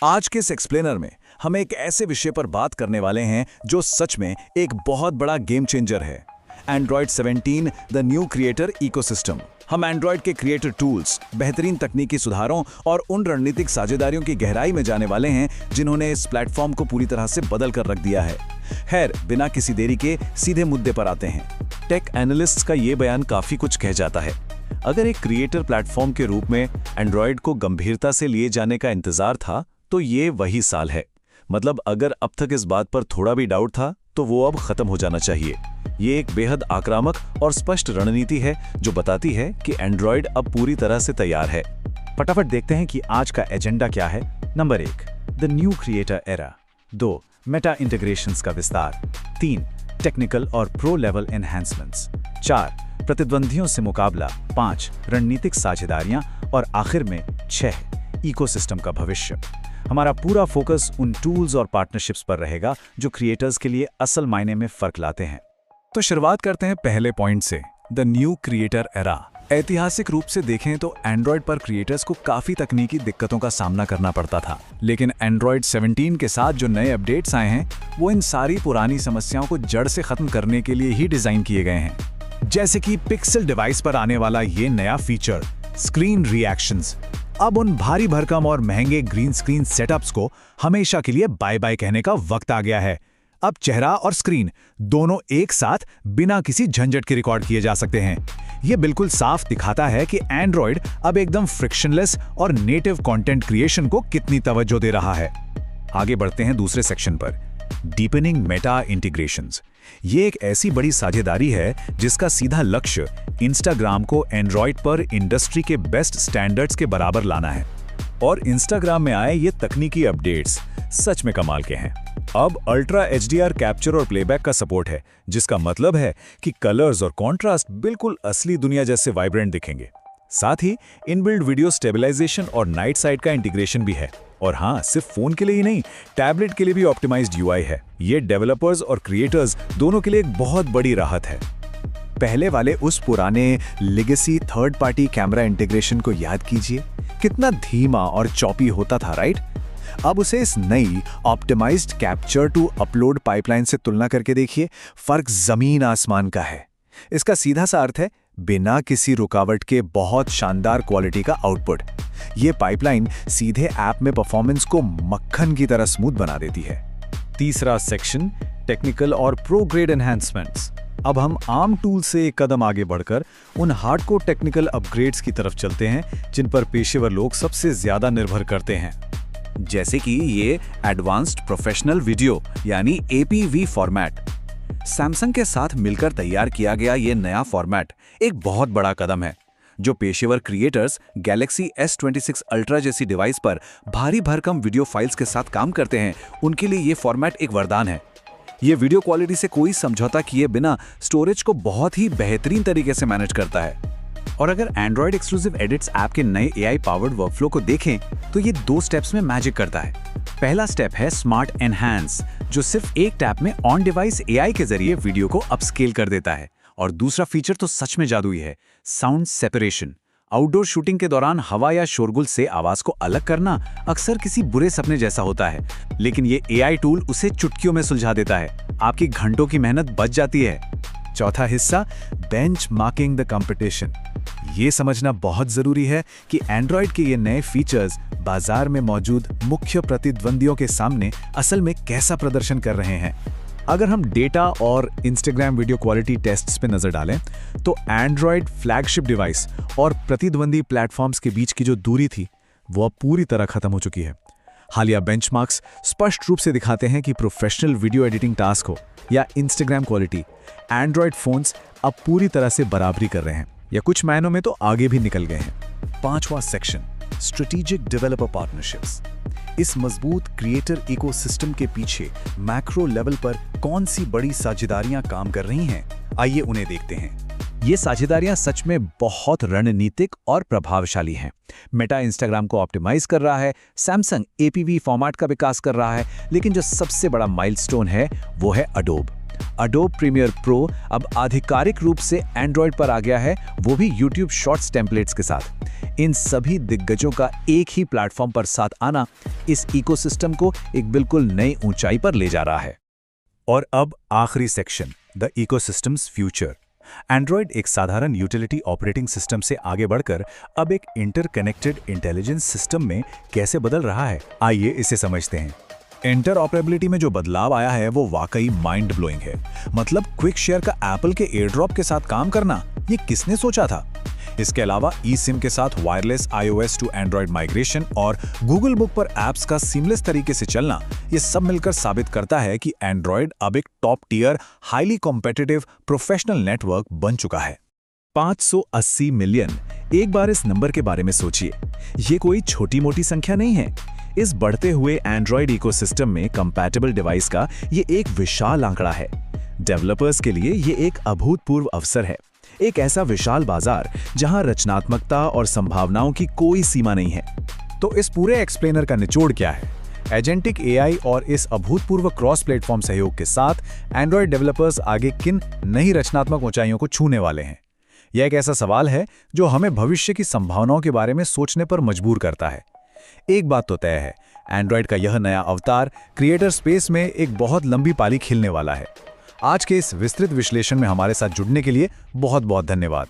आज के इस एक्सप्लेनर में हम एक ऐसे विषय पर बात करने वाले हैं जो सच में एक बहुत बड़ा गेम चेंजर है। Android 17 the new creator ecosystem. हम एंड्रॉयड के क्रिएटर टूल्स, बेहतरीन तकनीकी सुधारों और उन रणनीतिक साझेदारियों की गहराई में जाने वाले हैं जिन्होंने इस प्लेटफॉर्म को पूरी तरह से बदल कर रख दिया है। खैर, बिना किसी देरी के सीधे मुद्दे पर आते हैं। टेक एनालिस्ट्स का ये बयान काफी कुछ कह जाता है। अगर एक क्रिएटर प्लेटफॉर्म के रूप में एंड्रॉयड को गंभीरता से लिए जाने का इंतजार था तो ये वही साल है। मतलब अगर अब तक इस बात पर थोड़ा भी डाउट था तो वो अब खत्म हो जाना चाहिए। ये एक बेहद आक्रामक और स्पष्ट रणनीति है जो बताती है कि एंड्रॉयड अब पूरी तरह से तैयार है। फटाफट देखते हैं कि आज का एजेंडा क्या है। Number 1, the new creator era. 2, Meta integrations का विस्तार। 3, टेक्निकल और प्रो लेवल एनहांसमेंट्स। 4, प्रतिद्वंदियों से मुकाबला। 5, रणनीतिक साझेदारियां। और आखिर में 6, इकोसिस्टम का भविष्य। हमारा पूरा फोकस उन टूल्स और पार्टनरशिप्स पर रहेगा जो क्रिएटर्स के लिए असल मायने में फर्क लाते हैं। तो शुरुआत करते हैं पहले पॉइंट से, द न्यू क्रिएटर एरा। ऐतिहासिक रूप से देखें तो एंड्रॉयड पर क्रिएटर्स को काफी तकनीकी दिक्कतों का सामना करना पड़ता था, लेकिन एंड्रॉयड 17 के साथ जो नए अपडेट्स आए हैं वो इन सारी पुरानी समस्याओं को जड़ से खत्म करने के लिए ही डिजाइन किए गए हैं। जैसे कि पिक्सल डिवाइस पर आने वाला ये नया फीचर, स्क्रीन रिएक्शंस। अब उन भारी भरकम और महंगे ग्रीन स्क्रीन सेटअप्स को हमेशा के लिए बाय बाय कहने का वक्त आ गया है। अब चेहरा और स्क्रीन दोनों एक साथ बिना किसी झंझट के रिकॉर्ड किए जा सकते हैं। यह बिल्कुल साफ दिखाता है कि एंड्रॉयड अब एकदम फ्रिक्शनलेस और नेटिव कंटेंट क्रिएशन को कितनी तवज्जो दे रहा है। आगे बढ़ते हैं दूसरे सेक्शन पर, डीपनिंग मेटा इंटीग्रेशंस। ये एक ऐसी बड़ी साझेदारी है जिसका सीधा लक्ष्य इंस्टाग्राम को एंड्रॉयड पर इंडस्ट्री के बेस्ट स्टैंडर्ड्स के बराबर लाना है। और इंस्टाग्राम में आए ये तकनीकी अपडेट्स सच में कमाल के हैं। अब अल्ट्रा HDR कैप्चर और प्लेबैक का सपोर्ट है, जिसका मतलब है कि कलर्स और कॉन्ट्रास्ट बिल्कुल असली दुनिया जैसे वाइब्रेंट दिखेंगे। साथ ही इनबिल्ट वीडियो स्टेबलाइजेशन और नाइट साइड का इंटीग्रेशन भी है। और हाँ, सिर्फ फोन के लिए ही नहीं, टैबलेट के लिए भी ऑप्टिमाइज्ड UI है। ये डेवलपर्स और क्रिएटर्स दोनों के लिए एक बहुत बड़ी राहत है। पहले वाले उस पुराने legacy third party camera integration को याद कीजिए, कितना धीमा और चॉपी होता था, राइट? अब उसे इस नई optimised capture to upload pipeline से तुलना करके देखिए, फर्क जमीन आसमान का है। इसका सीधा सा अर्थ है बिना किसी रुकावट के बहुत शानदार क्वालिटी का आउटपुट। ये पाइपलाइन सीधे ऐप में परफॉर्मेंस को मक्खन की तरह स्मूथ बना देती है। तीसरा सेक्शन, टेक्निकल और प्रो ग्रेड एनहांसमेंट्स। अब हम आम टूल से एक कदम आगे बढ़कर उन हार्डकोर टेक्निकल अपग्रेड्स की तरफ चलते हैं जिन पर पेशेवर लोग सबसे ज्यादा निर्भर करते हैं। जैसे कि ये एडवांस्ड प्रोफेशनल वीडियो यानी APV फॉर्मेट। सैमसंग के साथ मिलकर तैयार किया गया ये नया फॉर्मेट एक बहुत बड़ा कदम है। जो पेशेवर क्रिएटर्स गैलेक्सी S26 अल्ट्रा जैसी डिवाइस पर भारी भरकम वीडियो फाइल्स के साथ काम करते हैं, उनके लिए ये फॉर्मेट एक वरदान है। ये वीडियो क्वालिटी से कोई समझौता किए बिना स्टोरेज को बहुत ही बेहतरीन तरीके से मैनेज करता है। और अगर एंड्रॉयड एक्सक्लूसिव एडिट्स ऐप के नए AI पावर्ड वर्कफ्लो को देखें तो ये 2 स्टेप्स में मैजिक करता है। पहला स्टेप है स्मार्ट एनहांस, जो सिर्फ एक टैप में ऑन डिवाइस AI के जरिए वीडियो को अपस्केल कर देता है। और दूसरा फीचर तो सच में जादुई है, साउंड सेपरेशन। आउटडोर शूटिंग के दौरान हवा या शोरगुल से आवाज को अलग करना अक्सर किसी बुरे सपने जैसा होता है, लेकिन ये AI टूल उसे चुटकियों में सुलझा देता है। आपकी घंटों की मेहनत बच जाती है। चौथा हिस्सा, बेंचमार्किंग द कंपटीशन। ये समझना बहुत जरूरी है कि एंड्रॉयड के ये नए फीचर्स बाजार में मौजूद मुख्य प्रतिद्वंदियों के सामने असल में कैसा प्रदर्शन कर रहे हैं। अगर हम डेटा और इंस्टाग्राम वीडियो क्वालिटी टेस्ट्स पे नजर डालें तो एंड्रॉयड फ्लैगशिप डिवाइस और प्रतिद्वंदी प्लेटफॉर्म्स के बीच की जो दूरी थी वो अब पूरी तरह खत्म हो चुकी है। हालिया बेंचमार्क्स स्पष्ट रूप से दिखाते हैं कि प्रोफेशनल वीडियो एडिटिंग टास्क हो या इंस्टाग्राम क्वालिटी, एंड्रॉयड फोन्स अब पूरी तरह से बराबरी कर रहे हैं या कुछ मायनों में तो आगे भी निकल गए हैं। 5वां सेक्शन, स्ट्रेटेजिक डेवलपर पार्टनरशिप्स। इस मजबूत क्रिएटर इकोसिस्टम के पीछे मैक्रो लेवल पर कौन सी बड़ी साझेदारियां काम कर रही हैं, आइए उन्हें देखते हैं। ये साझेदारियां सच में बहुत रणनीतिक और प्रभावशाली हैं। मेटा इंस्टाग्राम को ऑप्टिमाइज कर रहा है, सैमसंग APV फॉर्मेट का विकास कर रहा है, लेकिन जो सबसे बड़ा माइलस्टोन है वो है अडोब। Adobe Premiere Pro अब आधिकारिक रूप से एंड्रॉयड पर आ गया है, वो भी YouTube शॉर्ट्स टेम्पलेट्स के साथ। इन सभी दिग्गजों का एक ही प्लेटफॉर्म पर साथ आना इस इकोसिस्टम को एक बिल्कुल नई ऊंचाई पर ले जा रहा है। और अब आखिरी section, the ecosystems future. Android एक साधारण यूटिलिटी ऑपरेटिंग सिस्टम से आगे बढ़कर अब एक इंटरकनेक्टेड इंटेलिजेंस सिस्टम में कैसे बदल रहा है, आइए इसे समझते हैं। इंटरऑपरेबिलिटी में जो बदलाव आया है वो वाकई माइंड ब्लोइंग है। मतलब क्विक शेयर का एप्पल के एयरड्रॉप के साथ काम करना, ये किसने सोचा था? इसके अलावा eSIM के साथ wireless iOS to Android migration और गूगल बुक पर ऐप्स का सीमलेस तरीके से चलना, ये सब मिलकर साबित करता है कि एंड्रॉयड अब एक top tier, highly competitive professional network बन चुका है। 580 मिलियन, एक बार इस नंबर के बारे में सोचिए। ये कोई छोटी मोटी संख्या नहीं है। इस बढ़ते हुए एंड्रॉयड इकोसिस्टम में कंपैटिबल डिवाइस का ये एक विशाल आंकड़ा है। डेवलपर्स के लिए ये एक अभूतपूर्व अवसर है, एक ऐसा विशाल बाजार जहां रचनात्मकता और संभावनाओं की कोई सीमा नहीं है। तो इस पूरे एक्सप्लेनर का निचोड़ क्या है? एजेंटिक एआई और इस अभूतपूर्व क्रॉस प्लेटफॉर्म सहयोग के साथ एंड्रॉयड डेवलपर्स आगे किन नई रचनात्मक ऊंचाइयों को छूने वाले हैं? यह एक ऐसा सवाल है जो हमें भविष्य की संभावनाओं के बारे में सोचने पर मजबूर करता है। एक बात तो तय है, एंड्रॉयड का यह नया अवतार क्रिएटर स्पेस में एक बहुत लंबी पाली खेलने वाला है। आज के इस विस्तृत विश्लेषण में हमारे साथ जुड़ने के लिए बहुत बहुत धन्यवाद।